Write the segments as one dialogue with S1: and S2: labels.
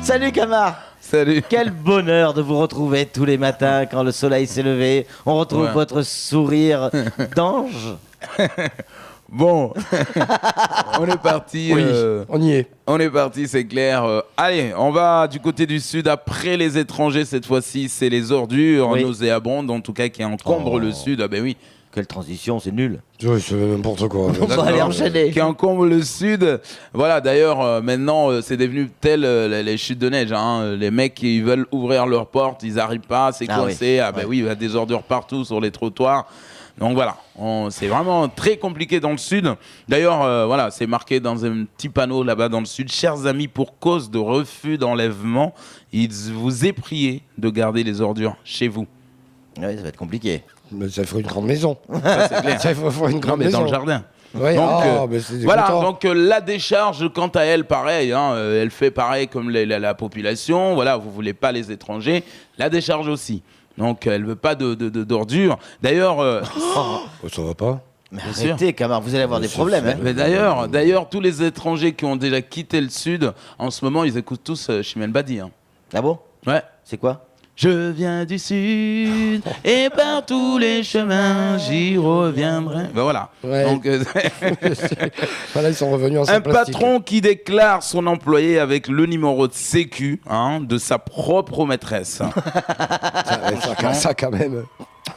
S1: Salut Camar.
S2: Salut.
S1: Quel bonheur de vous retrouver tous les matins quand le soleil s'est levé. On retrouve votre sourire d'ange.
S2: Bon, on est parti.
S3: Oui, on y est.
S2: On est parti, c'est clair. Allez, on va du côté du sud. Après les étrangers, cette fois-ci, c'est les ordures nauséabondes, en tout cas, qui encombrent le sud. Ah ben oui.
S1: Quelle transition, c'est nul.
S3: Oui, c'est n'importe quoi.
S1: On va aller enchaîner.
S2: Qui encombre le sud. Voilà, d'ailleurs, maintenant, c'est devenu tel les chutes de neige. Hein. Les mecs, ils veulent ouvrir leurs portes, ils n'arrivent pas, c'est coincé. Ah ben oui, il y a des ordures partout sur les trottoirs. Donc voilà, c'est vraiment très compliqué dans le sud. D'ailleurs, voilà, c'est marqué dans un petit panneau là-bas dans le sud. Chers amis, pour cause de refus d'enlèvement, il vous est prié de garder les ordures chez vous.
S1: Oui, ça va être compliqué.
S3: Mais ça ferait une grande maison.
S2: Ça, c'est clair.
S3: Ça ferait une grande
S2: mais
S3: maison.
S2: dans le jardin.
S3: Ouais,
S2: Donc, voilà, donc la décharge, quant à elle, pareil, hein, elle fait pareil comme la population. Voilà, vous voulez pas les étrangers, la décharge aussi. Donc elle veut pas d'ordures. D'ailleurs,
S3: ça va pas.
S1: Mais arrêtez, Camar, vous allez avoir des problèmes. Hein.
S2: Mais d'ailleurs, tous les étrangers qui ont déjà quitté le sud, en ce moment, ils écoutent tous Chimène Badi. Hein.
S1: Ah bon?
S2: Ouais.
S1: C'est quoi?
S2: Je viens du sud et par tous les chemins j'y reviendrai. Ben voilà.
S3: Ouais.
S2: Donc,
S3: voilà, ils sont revenus en
S2: un patron qui déclare son employé avec le numéro de sécu de sa propre maîtresse.
S3: ça quand même.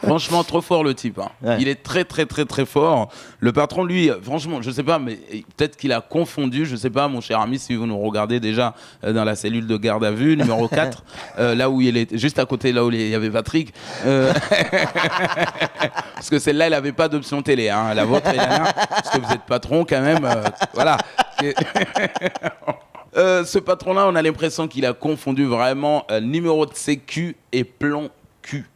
S2: Franchement, trop fort le type. Hein. Ouais. Il est très, très, très, très fort. Le patron, lui, franchement, je sais pas, mais peut-être qu'il a confondu, je sais pas, mon cher ami, si vous nous regardez déjà dans la cellule de garde à vue, numéro 4, là où il est, juste à côté, là où il y avait Patrick. Parce que celle-là, elle n'avait pas d'option télé. Hein. La vôtre, Elana, parce que vous êtes patron quand même. Voilà. Ce patron-là, on a l'impression qu'il a confondu vraiment numéro de sécu et plan cul.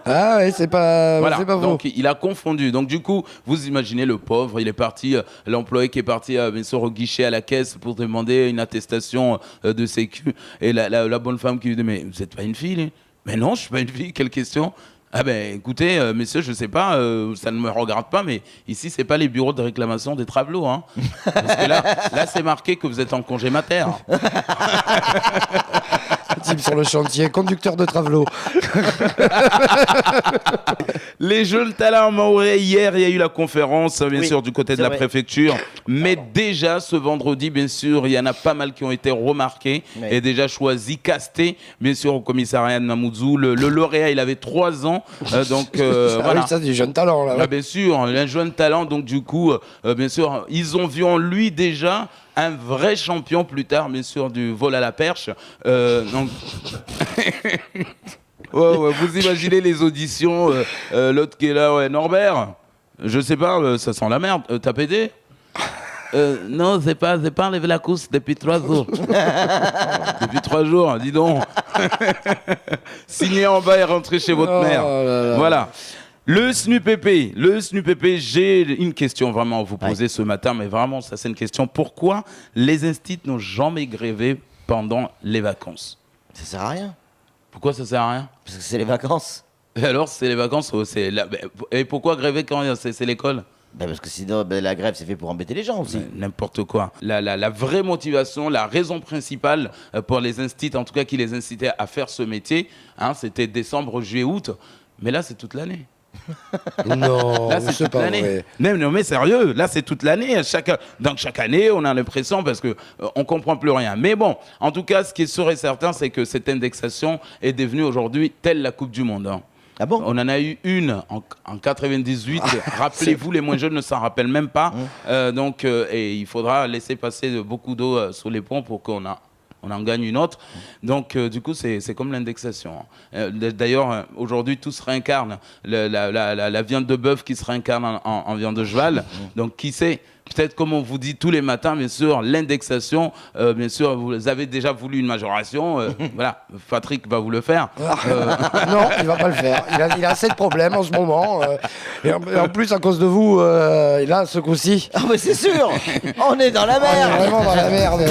S3: Ah ouais, c'est pas vous.
S2: Donc il a confondu. Donc du coup, vous imaginez le pauvre, il est parti, l'employé qui est parti bien sûr au guichet à la caisse pour demander une attestation de sécu. Et la bonne femme qui lui dit mais vous n'êtes pas une fille lui? Mais non, je suis pas une fille. Quelle question? Ah ben écoutez, messieurs, je sais pas, ça ne me regarde pas, mais ici c'est pas les bureaux de réclamation des travelots, hein. Parce que là c'est marqué que vous êtes en congé mater.
S3: Type sur le chantier, conducteur de travelot.
S2: Les jeunes talents Maoré, hier, il y a eu la conférence, bien sûr, du côté de la préfecture. Mais déjà, ce vendredi, bien sûr, il y en a pas mal qui ont été remarqués et déjà choisis, castés, bien sûr, au commissariat de Mamoudzou. Le lauréat, il avait 3 ans. Donc, voilà.
S3: Oui, ça, c'est des jeunes talents, là.
S2: Ah, bien sûr, un jeune talent. Donc, du coup, bien sûr, ils ont vu en lui déjà un vrai champion plus tard, bien sûr, du vol à la perche. Donc... ouais, vous imaginez les auditions, l'autre qui est là, Norbert, je sais pas, ça sent la merde, t'as pédé? Non, c'est pas enlevé la course depuis 3 jours. Depuis 3 jours, dis donc. Signez en bas et rentrez chez votre mère. Voilà. Le SNUPP, j'ai une question vraiment à vous poser ce matin, mais vraiment, ça c'est une question. Pourquoi les instituts n'ont jamais grévé pendant les vacances?
S1: Ça sert à rien.
S2: Pourquoi ça sert à rien?
S1: Parce que c'est les vacances.
S2: Et alors, c'est les vacances, et pourquoi gréver quand c'est l'école?
S1: Parce que sinon, la grève, c'est fait pour embêter les gens aussi.
S2: N'importe quoi. La vraie motivation, la raison principale pour les instituts, en tout cas qui les incitaient à faire ce métier, c'était décembre, juillet, août. Mais là, c'est toute l'année.
S3: Non,
S2: là, c'est toute l'année. Non, mais sérieux, là, c'est toute l'année. Donc, chaque année, on a l'impression parce qu'on ne comprend plus rien. Mais bon, en tout cas, ce qui est sûr et certain, c'est que cette indexation est devenue aujourd'hui telle la Coupe du Monde. Hein.
S1: Ah bon?
S2: On en a eu une en 98. Rappelez-vous, les moins jeunes ne s'en rappellent même pas. Donc, et il faudra laisser passer beaucoup d'eau sous les ponts pour qu'on en gagne une autre. Donc, du coup, c'est comme l'indexation. D'ailleurs, aujourd'hui, tout se réincarne. La viande de bœuf qui se réincarne en viande de cheval. Donc, qui sait? Peut-être comme on vous dit tous les matins, bien sûr, l'indexation, bien sûr, vous avez déjà voulu une majoration. Voilà, Patrick va vous le faire.
S3: Non, il va pas le faire. Il a assez de problèmes en ce moment. Et en plus, à cause de vous, là, ce coup-ci...
S1: Ah mais c'est sûr. On est dans la merde.
S3: On est vraiment dans la merde.